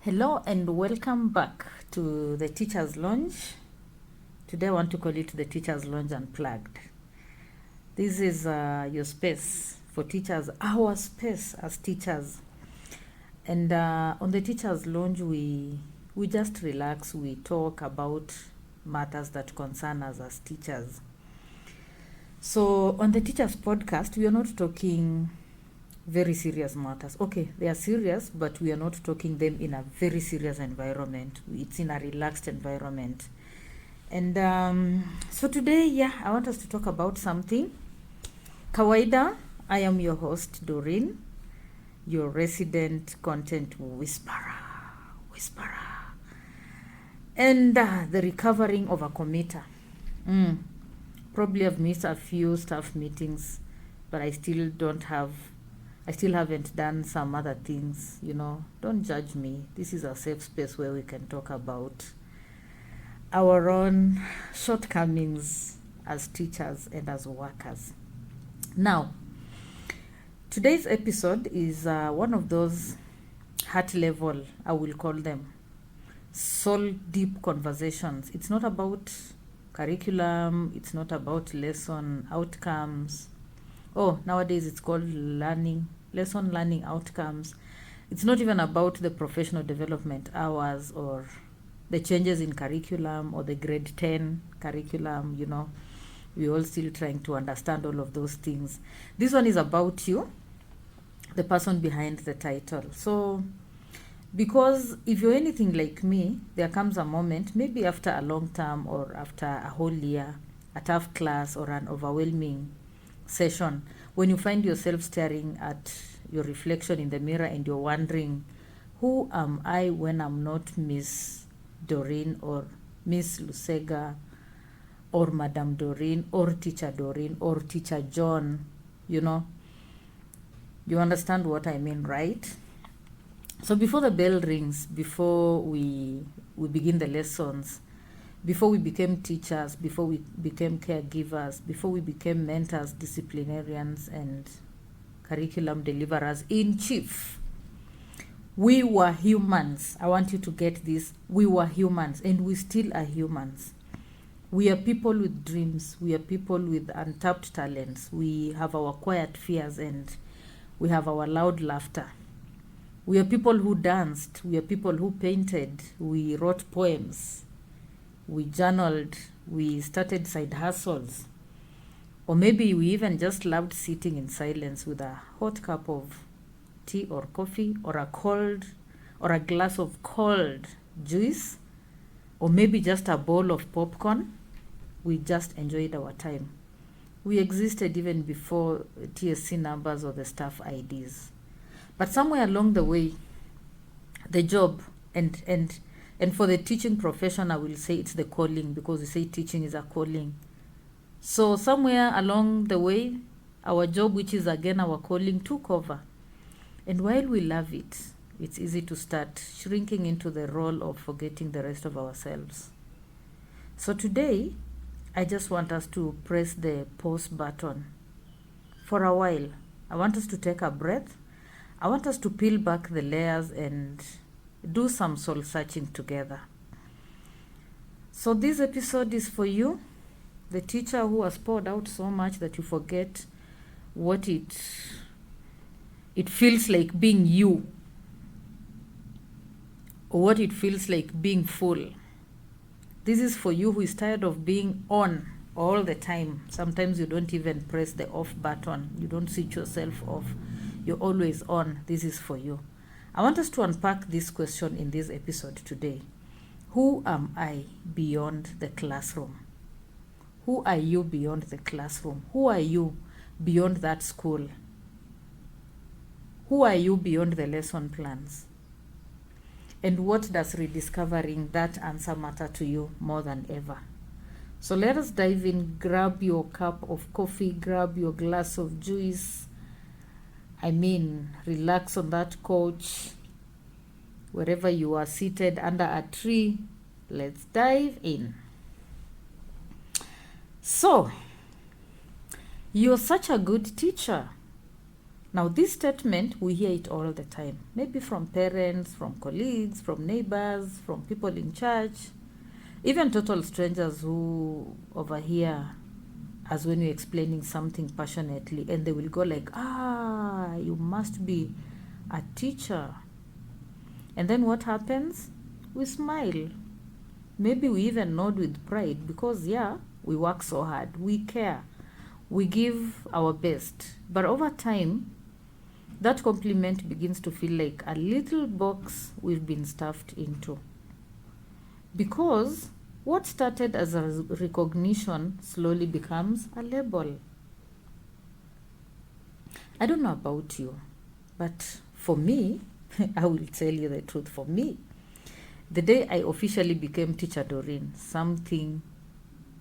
Hello and welcome back to the Teacher's Lounge. Today I want to call it the Teacher's Lounge Unplugged. This is your space for teachers, our space as teachers. And on the Teacher's Lounge, we just relax, we talk about matters that concern us as teachers. So on the Teacher's Podcast, we are not talking very serious matters. Okay, they are serious, but we are not talking them in a very serious environment. It's in a relaxed environment. And so today, I want us to talk about something. Kawaida, I am your host, Doreen, your resident content whisperer. And the recovering of a committer. Probably I've missed a few staff meetings, but I still haven't done some other things, Don't judge me. This is a safe space where we can talk about our own shortcomings as teachers and as workers. Now, today's episode is one of those heart level, I will call them, soul deep conversations. It's not about curriculum. It's not about lesson outcomes. Nowadays it's called lesson learning outcomes. It's not even about the professional development hours or the changes in curriculum or the grade 10 curriculum, We're all still trying to understand all of those things. This one is about you, the person behind the title. So, because if you're anything like me, there comes a moment, maybe after a long term or after a whole year, a tough class or an overwhelming session, when you find yourself staring at your reflection in the mirror and you're wondering, who am I when I'm not Miss Doreen or Miss Lusega or Madam Doreen or Teacher Doreen or Teacher John? You understand what I mean, right? So before the bell rings, before we begin the lessons, before we became teachers, before we became caregivers, before we became mentors, disciplinarians, and curriculum deliverers in chief, we were humans. I want you to get this. We were humans, and we still are humans. We are people with dreams. We are people with untapped talents. We have our quiet fears, and we have our loud laughter. We are people who danced. We are people who painted. We wrote poems. We journaled, we started side hustles, or maybe we even just loved sitting in silence with a hot cup of tea or coffee or a glass of cold juice, or maybe just a bowl of popcorn. We just enjoyed our time. We existed even before TSC numbers or the staff IDs. But somewhere along the way, the job and for the teaching profession, I will say it's the calling, because we say teaching is a calling. So somewhere along the way, our job, which is again our calling, took over. And while we love it, it's easy to start shrinking into the role of forgetting the rest of ourselves. So today, I just want us to press the pause button for a while. I want us to take a breath. I want us to peel back the layers and do some soul searching together. So this episode is for you, the teacher who has poured out so much that you forget what it feels like being you, or what it feels like being full. This is for you who is tired of being on all the time. Sometimes you don't even press the off button. You don't switch yourself off. You're always on. This is for you. I want us to unpack this question in this episode today. Who am I beyond the classroom? Who are you beyond the classroom? Who are you beyond that school? Who are you beyond the lesson plans? And what does rediscovering that answer matter to you more than ever? So let us dive in. Grab your cup of coffee, grab your glass of juice. Relax on that couch, wherever you are seated under a tree. Let's dive in. So, you're such a good teacher. Now, this statement, we hear it all the time, maybe from parents, from colleagues, from neighbors, from people in church, even total strangers who overhear as when you're explaining something passionately, and they will go like, you must be a teacher. And then what happens? We smile. Maybe we even nod with pride because, we work so hard, we care, we give our best. But over time, that compliment begins to feel like a little box we've been stuffed into. Because what started as a recognition slowly becomes a label. I don't know about you, but for me, I will tell you the truth. For me, the day I officially became Teacher Doreen, something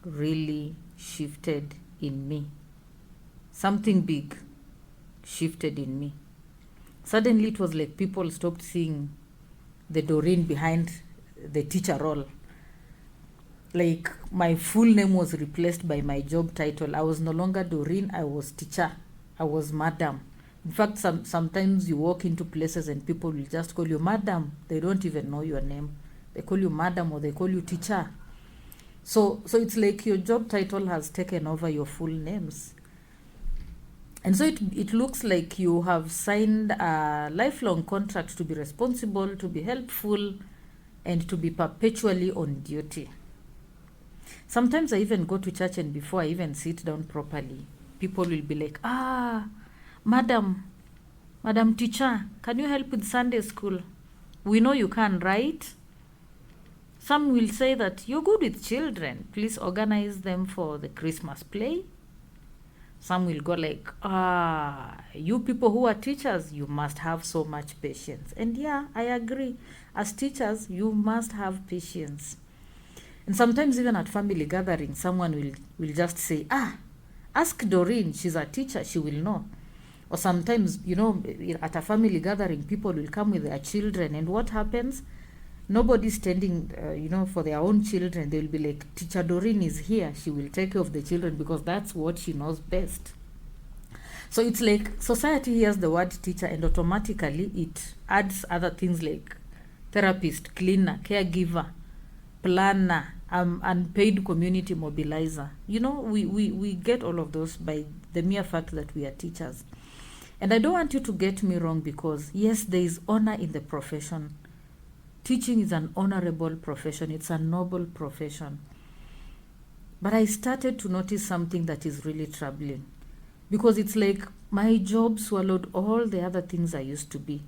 really shifted in me. Something big shifted in me. Suddenly it was like people stopped seeing the Doreen behind the teacher role. Like my full name was replaced by my job title. I was no longer Doreen, I was teacher. I was madam. In fact, sometimes you walk into places and people will just call you madam. They don't even know your name. They call you madam or they call you teacher. So it's like your job title has taken over your full names. And so it looks like you have signed a lifelong contract to be responsible, to be helpful, and to be perpetually on duty. Sometimes I even go to church and before I even sit down properly, people will be like, madam teacher, can you help with Sunday school? We know you can, right? Some will say that you're good with children. Please organize them for the Christmas play. Some will go like, you people who are teachers, you must have so much patience. And I agree. As teachers, you must have patience. And sometimes even at family gatherings, someone will just say, ask Doreen, she's a teacher, she will know. Or sometimes, at a family gathering, people will come with their children. And what happens? Nobody's standing, for their own children. They'll be like, Teacher Doreen is here. She will take care of the children because that's what she knows best. So it's like society hears the word teacher and automatically it adds other things like therapist, cleaner, caregiver, planner, unpaid community mobilizer. We get all of those by the mere fact that we are teachers. And I don't want you to get me wrong because, yes, there is honor in the profession. Teaching is an honorable profession. It's a noble profession. But I started to notice something that is really troubling because it's like my job swallowed all the other things I used to be.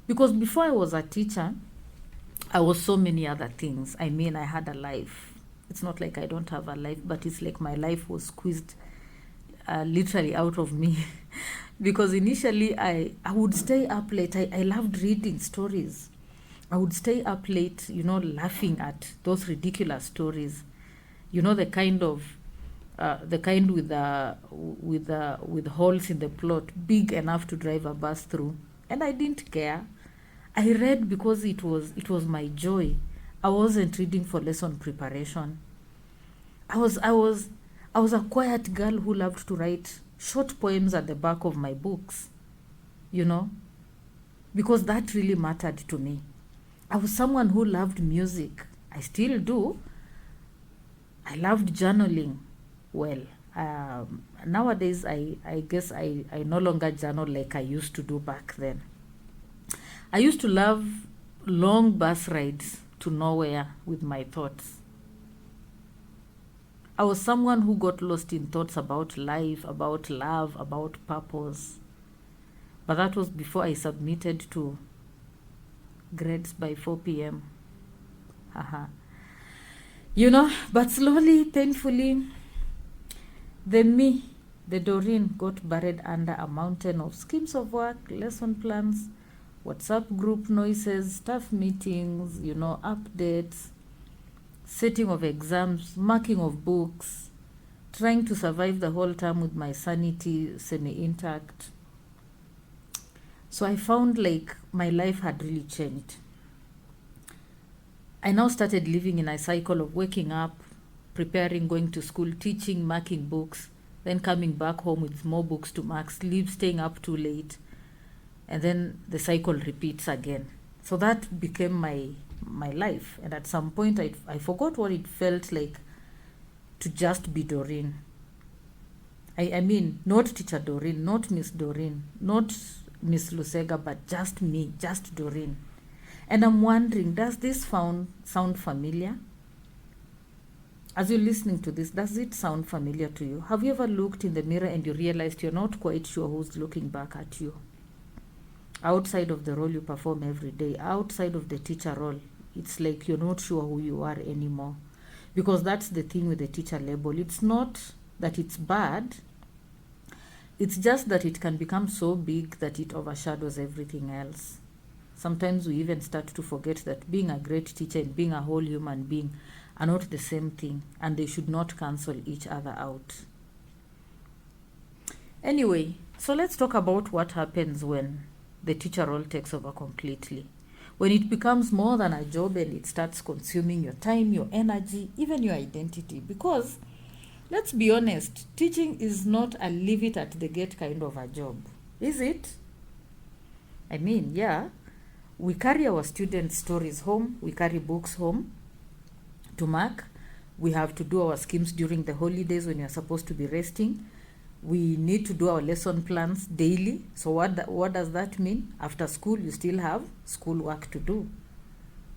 Because before I was a teacher, I was so many other things. I had a life. It's not like I don't have a life, but it's like my life was squeezed literally out of me. Because initially I would stay up late. I loved reading stories. I would stay up late, laughing at those ridiculous stories. The kind with holes in the plot, big enough to drive a bus through. And I didn't care. I read because it was my joy. I wasn't reading for lesson preparation. I was a quiet girl who loved to write short poems at the back of my books, because that really mattered to me. I was someone who loved music. I still do. I loved journaling. Well, nowadays I guess I no longer journal like I used to do back then. I used to love long bus rides to nowhere with my thoughts. I was someone who got lost in thoughts about life, about love, about purpose. But that was before I submitted to grades by 4 p.m. But slowly, painfully, the Doreen, got buried under a mountain of schemes of work, lesson plans, WhatsApp group noises, staff meetings, updates, setting of exams, marking of books, trying to survive the whole term with my sanity semi-intact. So I found like my life had really changed. I now started living in a cycle of waking up, preparing, going to school, teaching, marking books, then coming back home with more books to mark, sleep, staying up too late, and then the cycle repeats again. So that became my life. And at some point, I forgot what it felt like to just be Doreen. I mean, not teacher Doreen, not Miss Doreen, not Miss Lusega, but just me, just Doreen. And I'm wondering, does this sound familiar? As you're listening to this, does it sound familiar to you? Have you ever looked in the mirror and you realized you're not quite sure who's looking back at you? Outside of the role you perform every day, outside of the teacher role, it's like you're not sure who you are anymore. Because that's the thing with the teacher label. It's not that it's bad, it's just that it can become so big that it overshadows everything else. Sometimes we even start to forget that being a great teacher and being a whole human being are not the same thing, and they should not cancel each other out. Anyway, so let's talk about what happens when the teacher role takes over completely. When it becomes more than a job and it starts consuming your time, your energy, even your identity. Because, let's be honest, teaching is not a leave it at the gate kind of a job. Is it? I mean, yeah, we carry our students' stories home, we carry books home to mark. We have to do our schemes during the holidays when you're supposed to be resting. We need to do our lesson plans daily. So what does that mean? After school, you still have school work to do.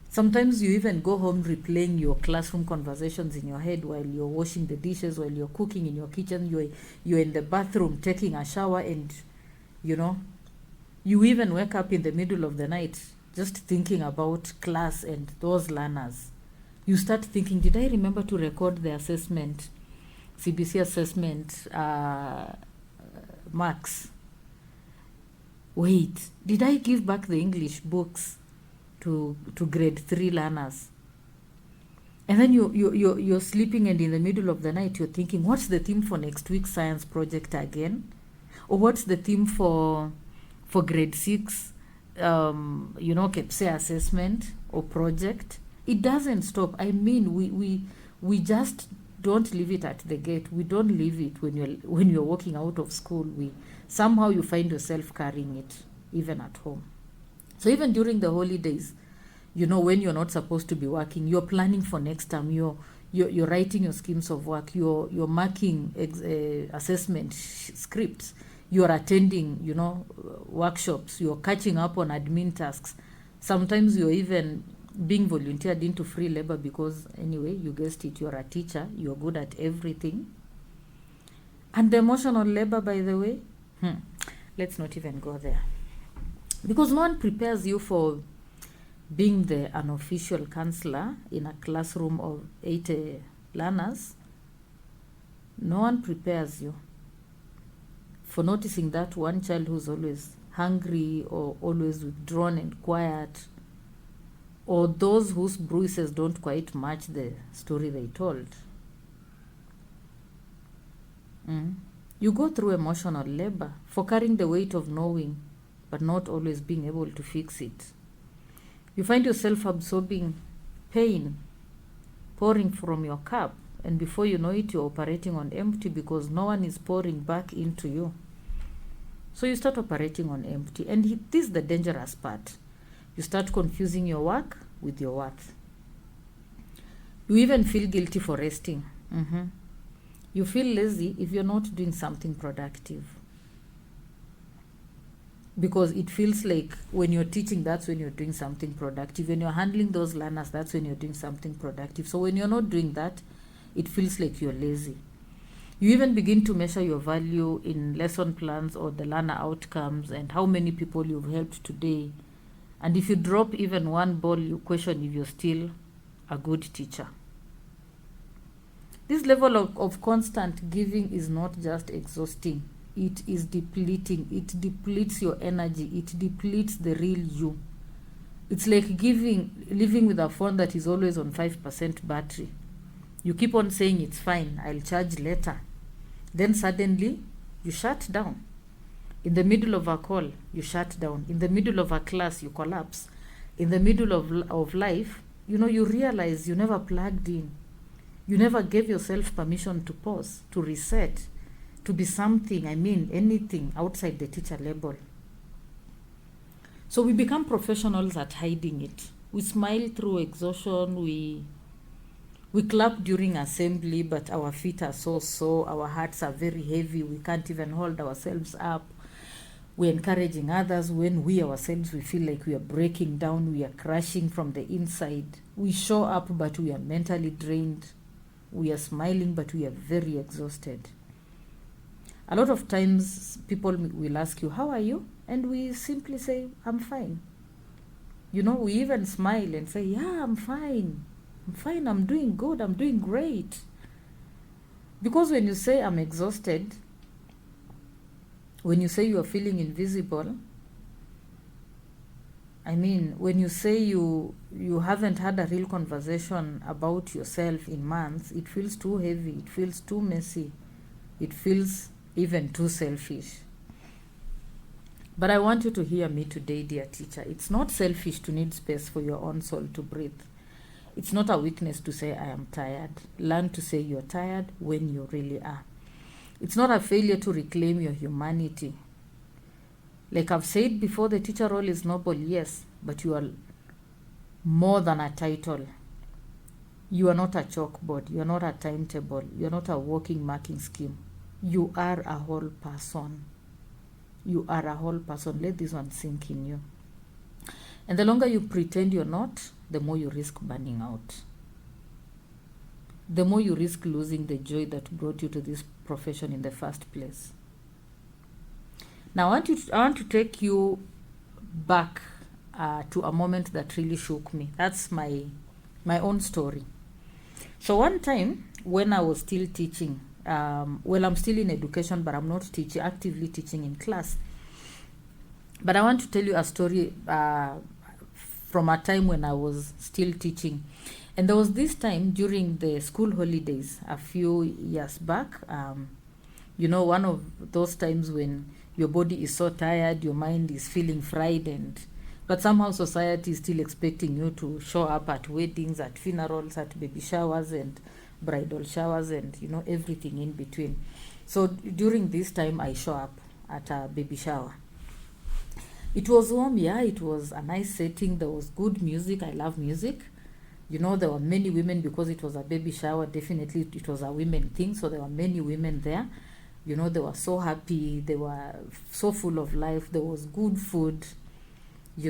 Sometimes you even go home replaying your classroom conversations in your head while you're washing the dishes, while you're cooking in your kitchen, you're in the bathroom taking a shower, and you even wake up in the middle of the night just thinking about class and those learners. You start thinking, did I remember to record the assessment, CBC assessment marks? Wait, did I give back the English books to grade 3 learners? And then you're sleeping, and in the middle of the night you're thinking, what's the theme for next week's science project again? Or what's the theme for grade 6 KEPSE assessment or project? It doesn't stop. I mean, we just don't leave it at the gate. We don't leave it when you're walking out of school. Somehow you find yourself carrying it even at home. So even during the holidays, when you're not supposed to be working, you're planning for next time. You're writing your schemes of work. You're marking assessment scripts. You're attending workshops. You're catching up on admin tasks. Sometimes you're even being volunteered into free labor because, anyway, you guessed it, you're a teacher, you're good at everything. And the emotional labor, by the way, let's not even go there. Because no one prepares you for being the unofficial counselor in a classroom of 80 learners. No one prepares you for noticing that one child who's always hungry or always withdrawn and quiet, or those whose bruises don't quite match the story they told. You go through emotional labor for carrying the weight of knowing, but not always being able to fix it. You find yourself absorbing pain pouring from your cup, and before you know it, you're operating on empty because no one is pouring back into you. So you start operating on empty, and this is the dangerous part. You start confusing your work with your worth. You even feel guilty for resting. You feel lazy if you're not doing something productive. Because it feels like when you're teaching, that's when you're doing something productive. When you're handling those learners, that's when you're doing something productive. So when you're not doing that, it feels like you're lazy. You even begin to measure your value in lesson plans or the learner outcomes and how many people you've helped today. And if you drop even one ball, you question if you're still a good teacher. This level of constant giving is not just exhausting. It is depleting. It depletes your energy. It depletes the real you. It's like living with a phone that is always on 5% battery. You keep on saying it's fine, I'll charge later. Then suddenly, you shut down. In the middle of a call, you shut down. In the middle of a class, you collapse. In the middle of life, you realize you never plugged in. You never gave yourself permission to pause, to reset, to be something, anything outside the teacher label. So we become professionals at hiding it. We smile through exhaustion, we clap during assembly, but our feet are so sore, our hearts are very heavy, we can't even hold ourselves up. We're encouraging others when we ourselves, we feel like we are breaking down, we are crashing from the inside. We show up, but we are mentally drained. We are smiling, but we are very exhausted. A lot of times people will ask you, how are you? And we simply say, I'm fine. We even smile and say, yeah, I'm fine, I'm doing good, I'm doing great. Because when you say I'm exhausted, when you say you are feeling invisible, when you say you haven't had a real conversation about yourself in months, it feels too heavy, it feels too messy, it feels even too selfish. But I want you to hear me today, dear teacher. It's not selfish to need space for your own soul to breathe. It's not a weakness to say I am tired. Learn to say you're tired when you really are. It's not a failure to reclaim your humanity. Like I've said before, the teacher role is noble, yes, but you are more than a title. You are not a chalkboard. You are not a timetable. You are not a walking marking scheme. You are a whole person. You are a whole person. Let this one sink in you. And the longer you pretend you're not, the more you risk burning out. The more you risk losing the joy that brought you to this profession in the first place. Now, I want to take you back to a moment that really shook me. That's my own story. So one time when I was still teaching, I'm still in education, but I'm not actively teaching in class. But I want to tell you a story from a time when I was still teaching. And there was this time during the school holidays a few years back. One of those times when your body is so tired, your mind is feeling fried, but somehow society is still expecting you to show up at weddings, at funerals, at baby showers and bridal showers and everything in between. So during this time I show up at a baby shower. It was warm, it was a nice setting, there was good music. I love music. There were many women because it was a baby shower. Definitely it was a women thing, so there were many women there. They were so happy, they were so full of life, there was good food. The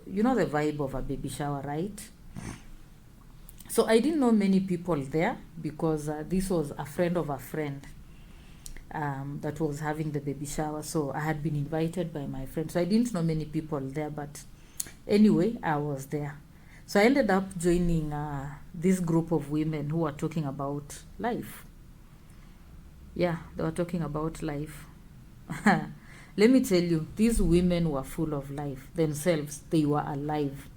vibe of a baby shower, right? So I didn't know many people there because this was a friend of a friend that was having the baby shower. So I had been invited by my friend. So I didn't know many people there, but anyway, I was there. So I ended up joining this group of women who were talking about life. Yeah, they were talking about life. Let me tell you, these women were full of life themselves. They were alive.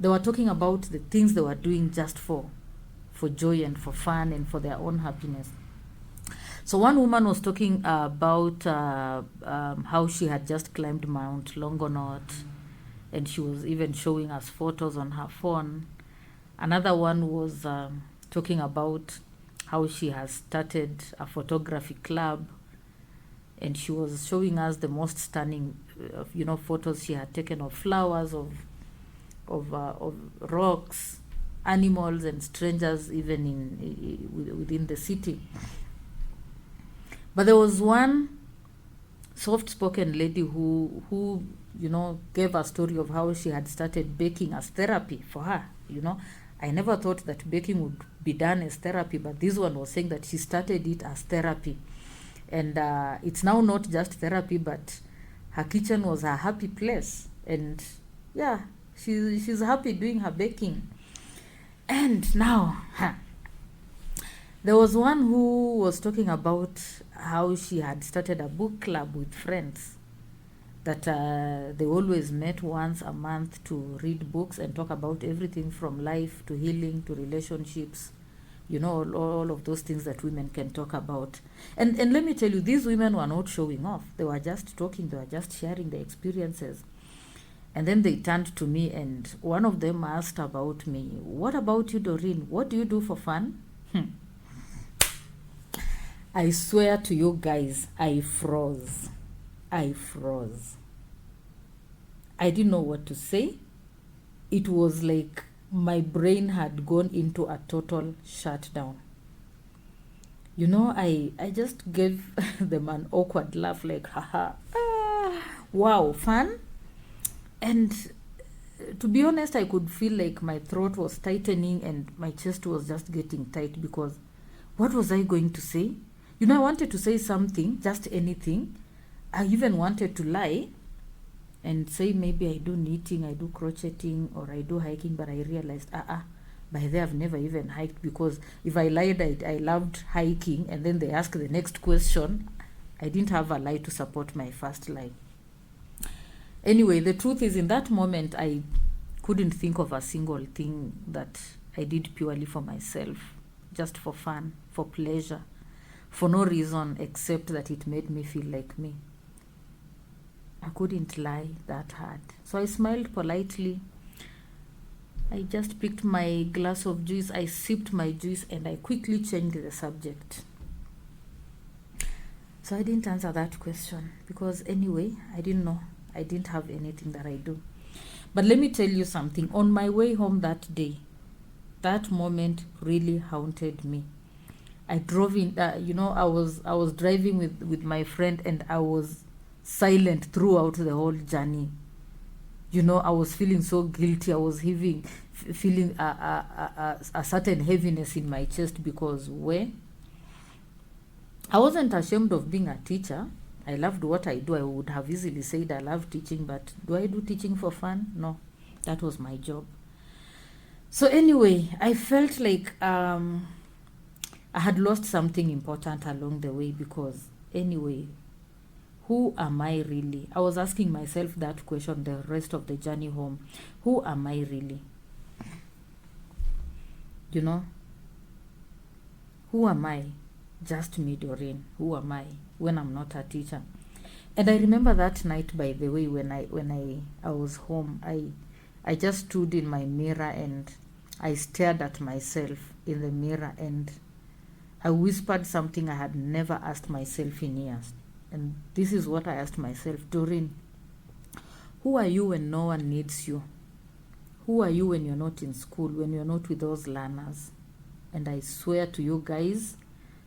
They were talking about the things they were doing just for joy and for fun and for their own happiness. So one woman was talking about how she had just climbed Mount Longonot, and she was even showing us photos on her phone. Another one was talking about how she has started a photography club, and she was showing us the most stunning photos she had taken of flowers, of rocks, animals and strangers, even within the city. But there was one soft-spoken lady who gave a story of how she had started baking as therapy for her. I never thought that baking would be done as therapy, but this one was saying that she started it as therapy. And it's now not just therapy, but her kitchen was a happy place. And yeah, she's happy doing her baking. And now, there was one who was talking about how she had started a book club with friends, that they always met once a month to read books and talk about everything from life to healing to relationships, all of those things that women can talk about. And let me tell you, these women were not showing off. They were just talking, they were just sharing their experiences. And then they turned to me, and one of them asked about me. What about you, Doreen? What do you do for fun? I swear to you guys, I froze. I didn't know what to say. It was like my brain had gone into a total shutdown. I just gave them an awkward laugh, like, haha, wow, fun. And to be honest, I could feel like my throat was tightening and my chest was just getting tight, because what was I going to say? I wanted to say something, just anything. I even wanted to lie and say maybe I do knitting, I do crocheting, or I do hiking, but I realized, by there I've never even hiked, because if I lied I loved hiking and then they ask the next question, I didn't have a lie to support my first lie. Anyway, the truth is, in that moment, I couldn't think of a single thing that I did purely for myself, just for fun, for pleasure, for no reason except that it made me feel like me. I couldn't lie that hard. So I smiled politely. I just picked my glass of juice, I sipped my juice, and I quickly changed the subject. So I didn't answer that question, because anyway, I didn't know. I didn't have anything that I do. But let me tell you something. On my way home that day, that moment really haunted me. I drove in, I was driving with my friend, and I was silent throughout the whole journey. I was feeling so guilty. I was feeling a certain heaviness in my chest, because I wasn't ashamed of being a teacher. I loved what I do. I would have easily said I love teaching, but do I do teaching for fun? No, that was my job. So anyway, I felt like I had lost something important along the way, because anyway, who am I really? I was asking myself that question the rest of the journey home. Who am I really? Who am I? Just me, Doreen. Who am I when I'm not a teacher? And I remember that night, by the way, when I was home, I just stood in my mirror and I stared at myself in the mirror, and I whispered something I had never asked myself in years. And this is what I asked myself: Doreen, who are you when no one needs you? Who are you when you're not in school, when you're not with those learners? And I swear to you guys,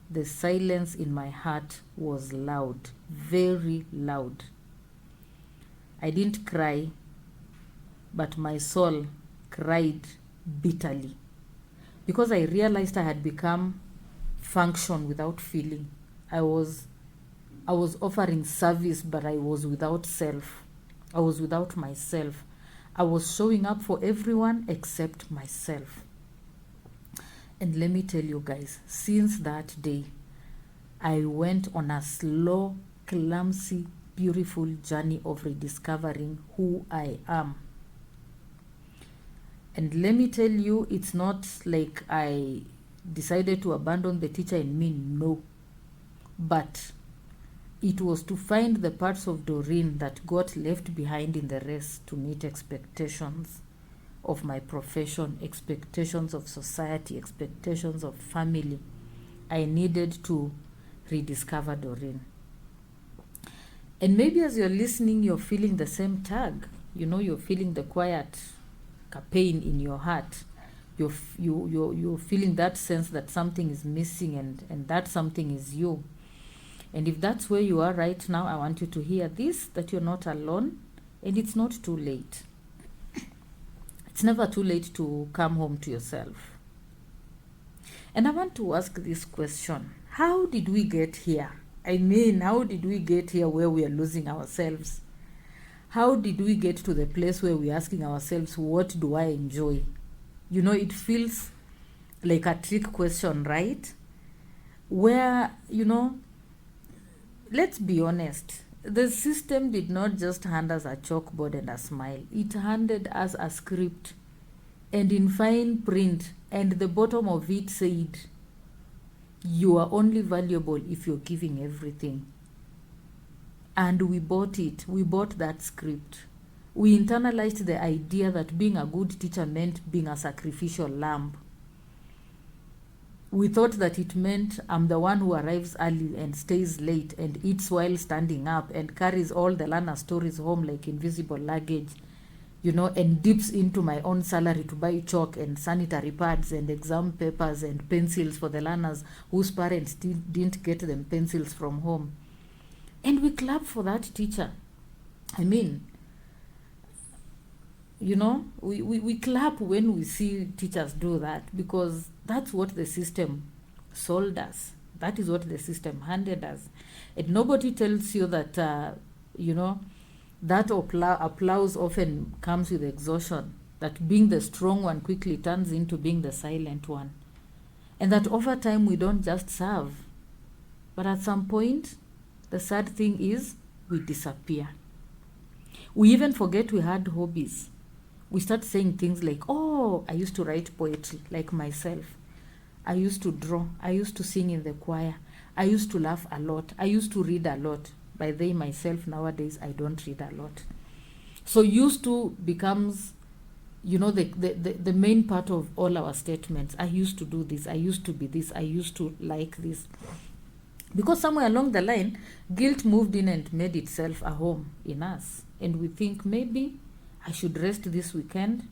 the silence in my heart was loud, very loud. I didn't cry, but my soul cried bitterly, because I realized I had become function without feeling. I was offering service, but I was without self. I was without myself. I was showing up for everyone except myself. And let me tell you guys, since that day, I went on a slow, clumsy, beautiful journey of rediscovering who I am. And let me tell you, it's not like I decided to abandon the teacher in me, no. But it was to find the parts of Doreen that got left behind in the race to meet expectations of my profession, expectations of society, expectations of family. I needed to rediscover Doreen. And maybe as you're listening, you're feeling the same tug. You're feeling the quiet pain in your heart. You're feeling that sense that something is missing, and that something is you. And if that's where you are right now, I want you to hear this, that you're not alone, and it's not too late. It's never too late to come home to yourself. And I want to ask this question: how did we get here? How did we get here where we are losing ourselves? How did we get to the place where we're asking ourselves, what do I enjoy? It feels like a trick question, right? Where, let's be honest, the system did not just hand us a chalkboard and a smile. It handed us a script, and in fine print, and the bottom of it said, you are only valuable if you're giving everything. And we bought it. We bought that script. We internalized the idea that being a good teacher meant being a sacrificial lamb. We thought that it meant I'm the one who arrives early and stays late and eats while standing up and carries all the learner stories home like invisible luggage, and dips into my own salary to buy chalk and sanitary pads and exam papers and pencils for the learners whose parents didn't get them pencils from home. And we clap for that teacher. I mean, we clap when we see teachers do that, because that's what the system sold us. That is what the system handed us. And nobody tells you that, that applause often comes with exhaustion, that being the strong one quickly turns into being the silent one. And that over time we don't just serve, but at some point, the sad thing is we disappear. We even forget we had hobbies. We start saying things like, oh, I used to write poetry, like myself. I used to draw. I used to sing in the choir. I used to laugh a lot. I used to read a lot. By they, myself, nowadays, I don't read a lot. So used to becomes, the main part of all our statements. I used to do this. I used to be this. I used to like this. Because somewhere along the line, guilt moved in and made itself a home in us. And we think maybe I should rest this weekend,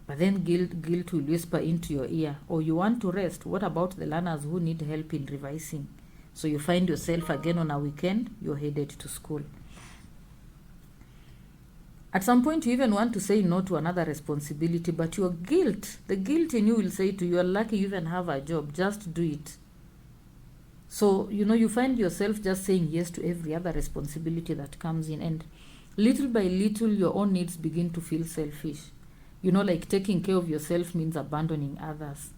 but then guilt will whisper into your ear, oh, you want to rest? What about the learners who need help in revising? So you find yourself again on a weekend, you're headed to school. At some point, you even want to say no to another responsibility, but the guilt in you will say to you, you're lucky you even have a job, just do it. So, you find yourself just saying yes to every other responsibility that comes in, and little by little, your own needs begin to feel selfish. Like taking care of yourself means abandoning others.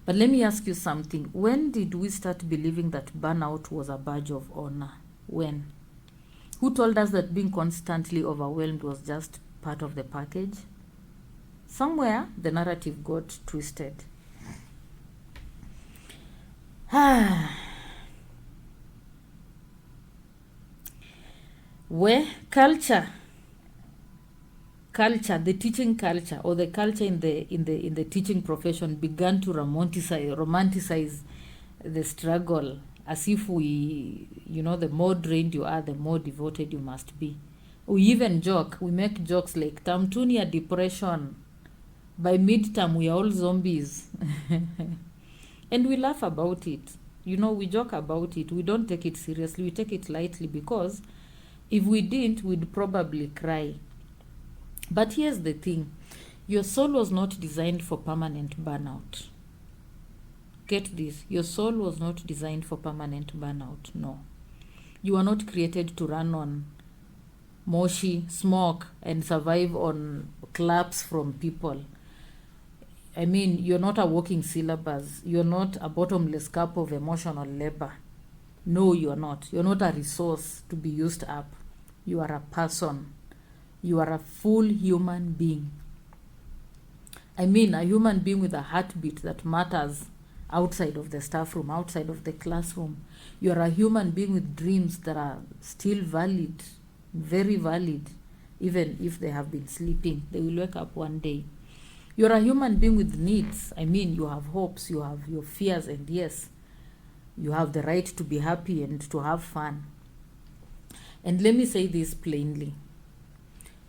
But let me ask you something. When did we start believing that burnout was a badge of honor? When? Who told us that being constantly overwhelmed was just part of the package? Somewhere, the narrative got twisted. Where culture, the teaching culture, or the culture in the teaching profession began to romanticize the struggle, as if the more drained you are, the more devoted you must be. We make jokes like Tamtunia depression. By midterm, we are all zombies. And we laugh about it. We joke about it. We don't take it seriously. We take it lightly, because if we didn't, we'd probably cry. But here's the thing. Your soul was not designed for permanent burnout. Get this. Your soul was not designed for permanent burnout. No. You are not created to run on moshi, smoke, and survive on claps from people. I mean, you're not a walking syllabus. You're not a bottomless cup of emotional labor. No, you're not. You're not a resource to be used up. You are a person. You are a full human being. I mean, a human being with a heartbeat that matters outside of the staff room, outside of the classroom. You are a human being with dreams that are still valid, very valid, even if they have been sleeping. They will wake up one day. You're a human being with needs. I mean, you have hopes, you have your fears, and yes, you have the right to be happy and to have fun. And let me say this plainly.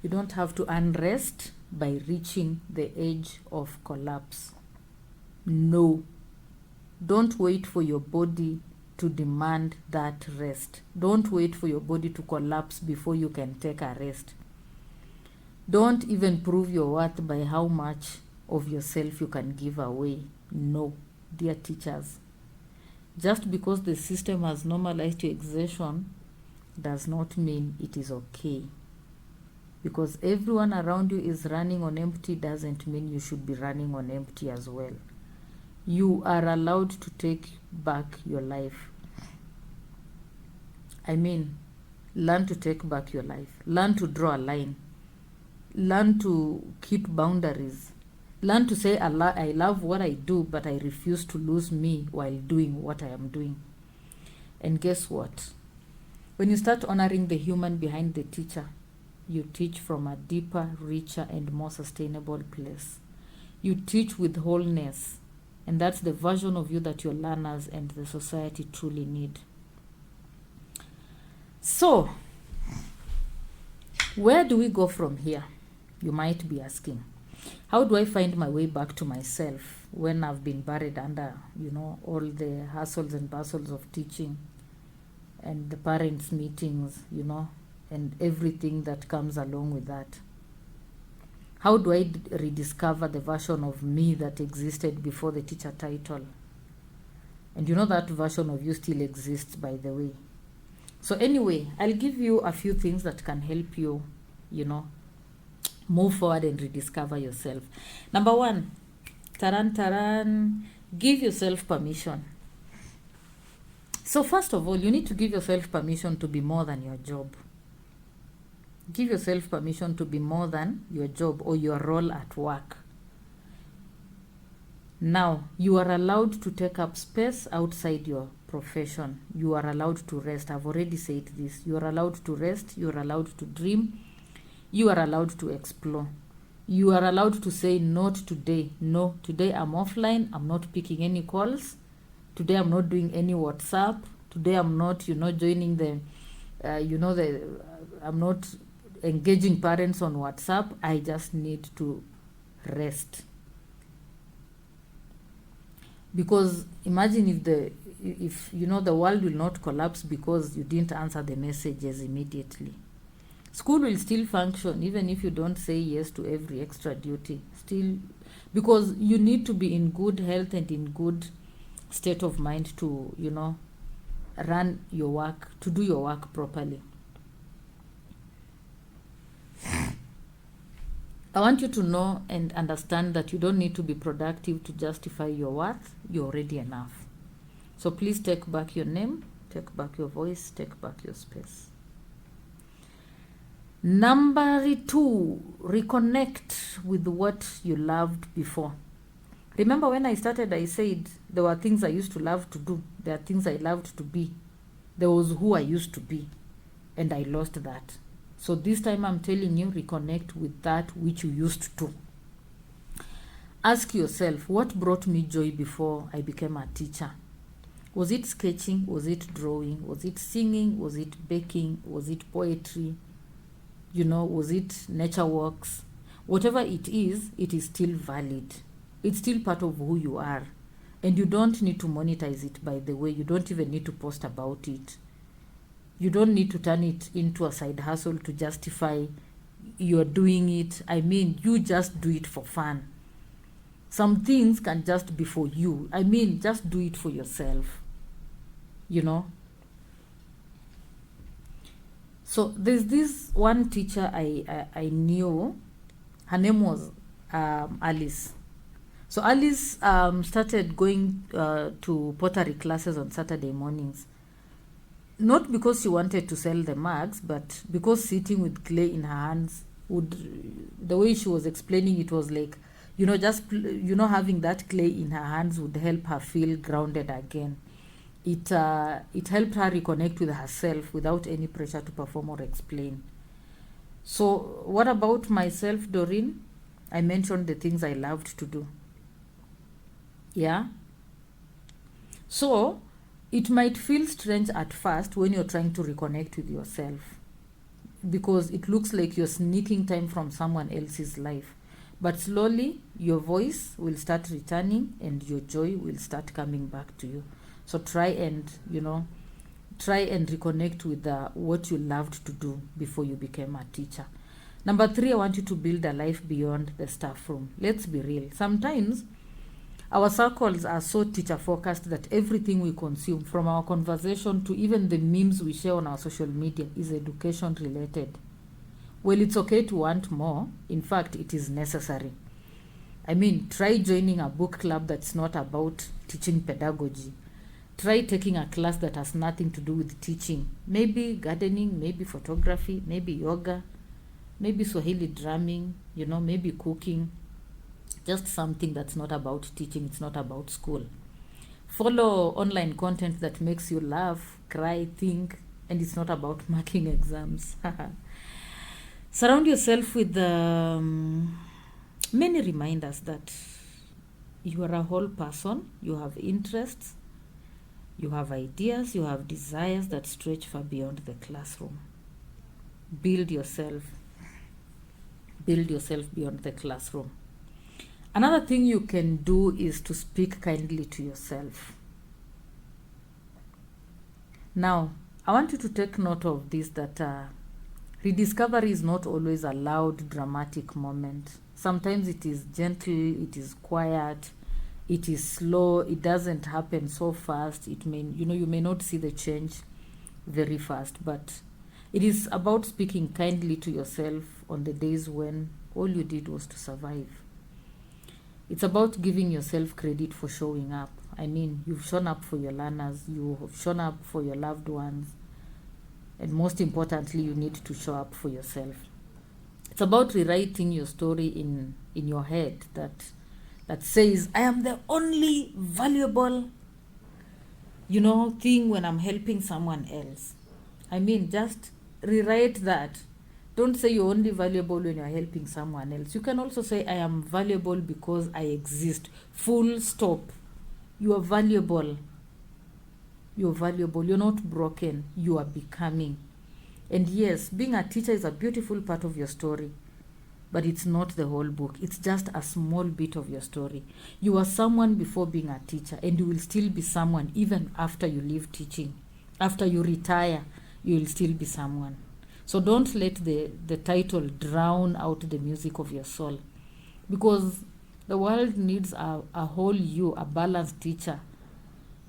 You don't have to unrest by reaching the edge of collapse. No. Don't wait for your body to demand that rest. Don't wait for your body to collapse before you can take a rest. Don't even prove your worth by how much of yourself you can give away. No, dear teachers. Just because the system has normalized your exertion does not mean it is okay. Because everyone around you is running on empty doesn't mean you should be running on empty as well. You are allowed to take back your life. I mean, learn to take back your life. Learn to draw a line. Learn to keep boundaries. Learn to say, I love what I do, but I refuse to lose me while doing what I am doing. And guess what? When you start honoring the human behind the teacher, you teach from a deeper, richer, and more sustainable place. You teach with wholeness. And that's the version of you that your learners and the society truly need. So, where do we go from here? You might be asking. How do I find my way back to myself when I've been buried under, all the hassles and bustles of teaching and the parents' meetings, and everything that comes along with that? How do I rediscover the version of me that existed before the teacher title? And that version of you still exists, by the way. So anyway, I'll give you a few things that can help you, move forward and rediscover yourself. Number 1, give yourself permission. So first of all, you need to give yourself permission to be more than your job. Give yourself permission to be more than your job or your role at work. Now, you are allowed to take up space outside your profession. You are allowed to rest. I've already said this. You are allowed to rest. You are allowed to dream. You are allowed to explore. You are allowed to say, not today. No, today I'm offline. I'm not picking any calls. Today I'm not doing any WhatsApp. Today I'm not, joining I'm not engaging parents on WhatsApp. I just need to rest. Because imagine if the world will not collapse because you didn't answer the messages immediately. School will still function even if you don't say yes to every extra duty. Still, because you need to be in good health and in good state of mind to, run your work, to do your work properly. I want you to know and understand that you don't need to be productive to justify your worth. You're already enough. So please take back your name, take back your voice, take back your space. Number 2, reconnect with what you loved before. Remember when I started, I said there were things I used to love to do. There are things I loved to be. There was who I used to be, and I lost that. So this time I'm telling you, reconnect with that which you used to. Ask yourself, what brought me joy before I became a teacher? Was it sketching? Was it drawing? Was it singing? Was it baking? Was it poetry? Was it nature walks? Whatever it is still valid. It's still part of who you are. And you don't need to monetize it, by the way. You don't even need to post about it. You don't need to turn it into a side hustle to justify you're doing it. I mean, you just do it for fun. Some things can just be for you. I mean, just do it for yourself. So there's this one teacher I knew. Her name was Alice. So Alice started going to pottery classes on Saturday mornings. Not because she wanted to sell the mugs, but because sitting with clay in her hands the way she was explaining it was like, having that clay in her hands would help her feel grounded again. It helped her reconnect with herself without any pressure to perform or explain. So what about myself, Doreen? I mentioned the things I loved to do. Yeah? So it might feel strange at first when you're trying to reconnect with yourself, because it looks like you're sneaking time from someone else's life. But slowly, your voice will start returning and your joy will start coming back to you. So try and reconnect with what you loved to do before you became a teacher. Number 3, I want you to build a life beyond the staff room. Let's be real. Sometimes our circles are so teacher-focused that everything we consume, from our conversation to even the memes we share on our social media, is education-related. Well, it's okay to want more. In fact, it is necessary. I mean, try joining a book club that's not about teaching pedagogy. Try taking a class that has nothing to do with teaching. Maybe gardening, maybe photography, maybe yoga, maybe Swahili drumming, maybe cooking. Just something that's not about teaching, it's not about school. Follow online content that makes you laugh, cry, think, and it's not about marking exams. Surround yourself with many reminders that You are a whole person. You have interests, you have ideas, you have desires that stretch far beyond the classroom. Build yourself beyond the classroom. Another thing you can do is to speak kindly to yourself. Now, I want you to take note of this, that rediscovery is not always a loud, dramatic moment. Sometimes it is gentle, it is quiet, it is slow, it doesn't happen so fast. It may, you may not see the change very fast, but it is about speaking kindly to yourself on the days when all you did was to survive. It's about giving yourself credit for showing up. I mean, you've shown up for your learners, you have shown up for your loved ones, and most importantly, you need to show up for yourself. It's about rewriting your story in your head that says, I am the only valuable, thing when I'm helping someone else. I mean, just rewrite that. Don't say you're only valuable when you're helping someone else. You can also say, I am valuable because I exist. Full stop. You are valuable. You're valuable. You're not broken. You are becoming. And yes, being a teacher is a beautiful part of your story, but it's not the whole book. It's just a small bit of your story. You are someone before being a teacher, and you will still be someone even after you leave teaching. After you retire, you will still be someone. So don't let the title drown out the music of your soul, because the world needs a whole you, a balanced teacher,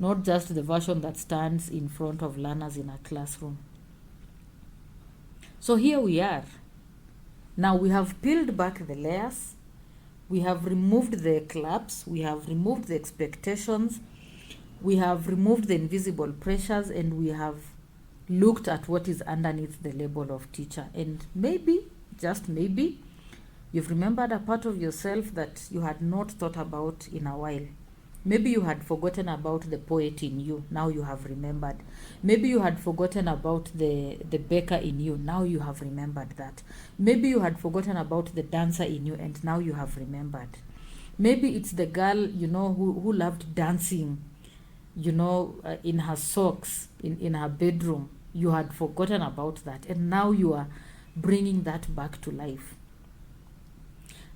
not just the version that stands in front of learners in a classroom. So here we are. Now we have peeled back the layers. We have removed the claps. We have removed the expectations. We have removed the invisible pressures, and we have looked at what is underneath the label of teacher. And maybe, just maybe, you've remembered a part of yourself that you had not thought about in a while. Maybe you had forgotten about the poet in you. Now you have remembered. Maybe you had forgotten about the baker in you. Now you have remembered that. Maybe you had forgotten about the dancer in you, and now you have remembered. Maybe it's the girl, who loved dancing, in her socks, in her bedroom. You had forgotten about that, and now you are bringing that back to life.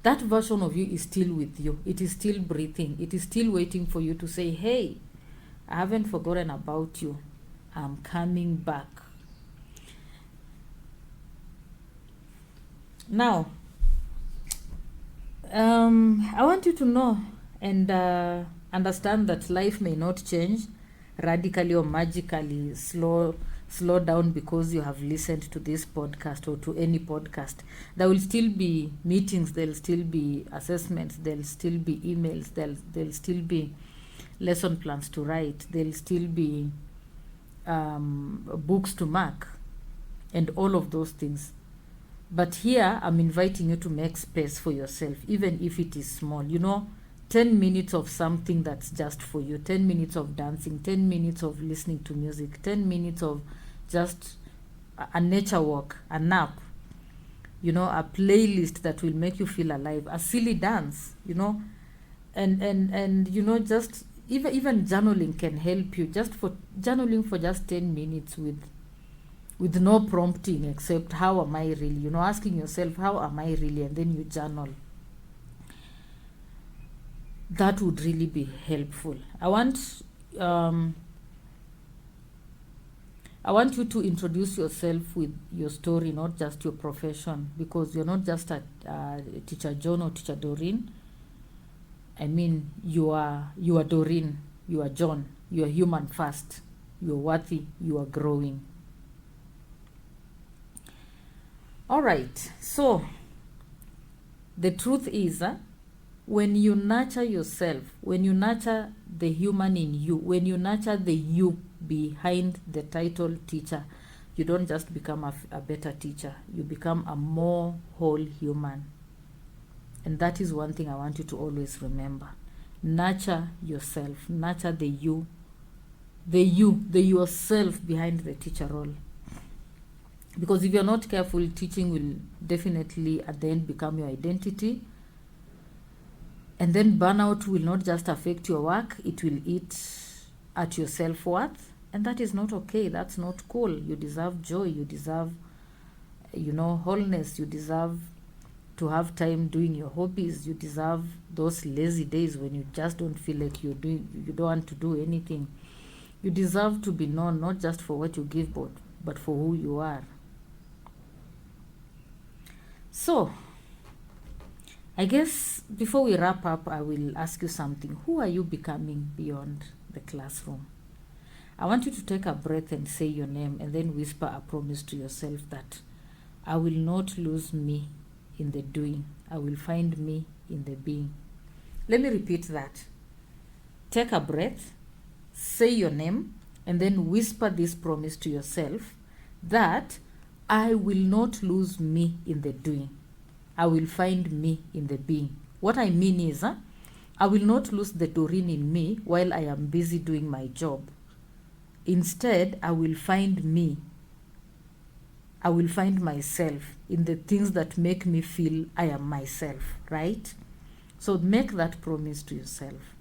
That version of you is still with you. It is still breathing. It is still waiting for you to say, hey, I haven't forgotten about you. I'm coming back. Now, I want you to know and understand that life may not change radically or magically, slow down because you have listened to this podcast or to any podcast. There will still be meetings, there'll still be assessments, there'll still be emails, there'll still be lesson plans to write, there'll still be books to mark, and all of those things. But here I'm inviting you to make space for yourself, even if it is small. 10 minutes of something that's just for you, 10 minutes of dancing, 10 minutes of listening to music, 10 minutes of just a nature walk, a nap, a playlist that will make you feel alive, a silly dance, and just even journaling can help you. Just for journaling for just 10 minutes with no prompting except how am I really, asking yourself how am I really, and then you journal. That would really be helpful. I want you to introduce yourself with your story, not just your profession, because you're not just a teacher John or teacher Doreen. I mean, you are Doreen, you are John, you are human first, you are worthy, you are growing. All right, so the truth is, when you nurture yourself, when you nurture the human in you, when you nurture the you behind the title teacher, you don't just become a better teacher, you become a more whole human. And that is one thing I want you to always remember. Nurture yourself, nurture the yourself behind the teacher role. Because if you're not careful, teaching will definitely at the end become your identity. And then burnout will not just affect your work, it will eat at your self-worth. And that is not okay. That's not cool. You deserve joy. You deserve, wholeness. You deserve to have time doing your hobbies. You deserve those lazy days when you just don't feel like you don't want to do anything. You deserve to be known not just for what you give, but for who you are. So, I guess before we wrap up, I will ask you something. Who are you becoming beyond the classroom? I want you to take a breath and say your name, and then whisper a promise to yourself that I will not lose me in the doing. I will find me in the being. Let me repeat that. Take a breath, say your name, and then whisper this promise to yourself that I will not lose me in the doing. I will find me in the being. What I mean is, I will not lose the Doreen in me while I am busy doing my job. Instead, I will find me. I will find myself in the things that make me feel I am myself, right? So make that promise to yourself.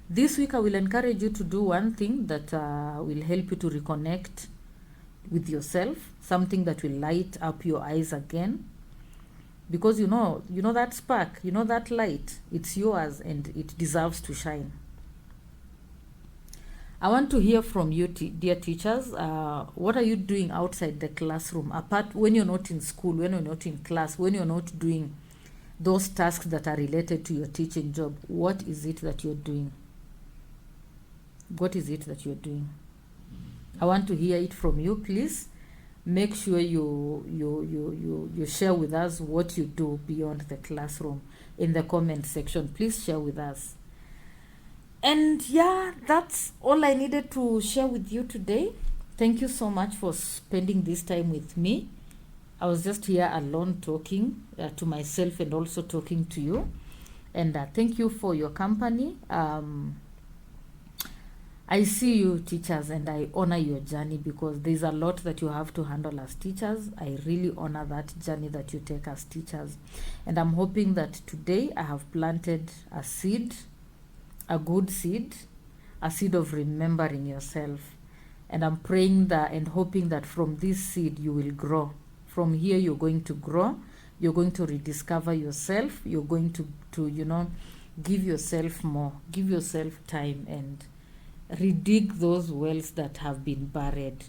This week, I will encourage you to do one thing that will help you to reconnect with yourself, something that will light up your eyes again. Because you know that spark, that light, it's yours and it deserves to shine. I want to hear from you, dear teachers. What are you doing outside the classroom? Apart when you're not in school, when you're not in class, when you're not doing those tasks that are related to your teaching job, what is it that you're doing? What is it that you're doing? I want to hear it from you, please. Make sure you share with us what you do beyond the classroom in the comment section. Please share with us. And yeah, that's all I needed to share with you today. Thank you so much for spending this time with me. I was just here alone talking to myself and also talking to you. And thank you for your company. I see you, teachers, and I honor your journey because there's a lot that you have to handle as teachers. I really honor that journey that you take as teachers. And I'm hoping that today I have planted a seed, a good seed, a seed of remembering yourself. And I'm praying that and hoping that from this seed you will grow. From here you're going to grow. You're going to rediscover yourself. You're going to give yourself more. Give yourself time and redig those wells that have been buried.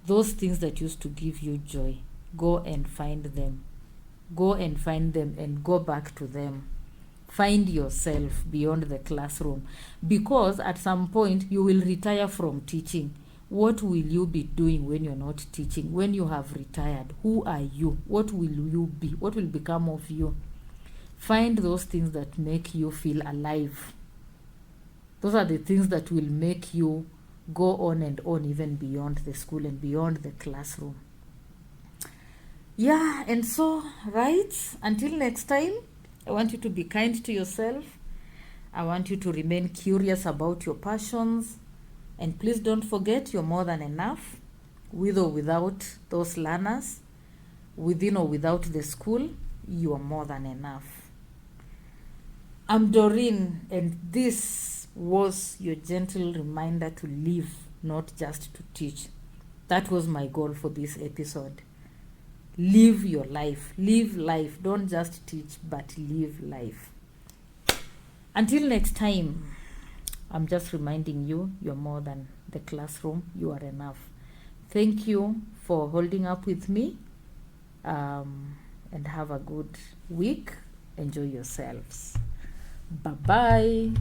Those things that used to give you joy. Go and find them. Go and find them and go back to them. Find yourself beyond the classroom, because at some point you will retire from teaching. What will you be doing when you're not teaching? When you have retired, who are you? What will you be? What will become of you? Find those things that make you feel alive. Those are the things that will make you go on and on, even beyond the school and beyond the classroom. Yeah, and so, right, until next time, I want you to be kind to yourself. I want you to remain curious about your passions. And please don't forget, you're more than enough, with or without those learners, within or without the school, you are more than enough. I'm Doreen, and this was your gentle reminder to live, not just to teach. That was my goal for this episode. Live your life. Live life. Don't just teach, but live life. Until next time, I'm just reminding you, you're more than the classroom. You are enough. Thank you for holding up with me. And have a good week. Enjoy yourselves. Bye-bye.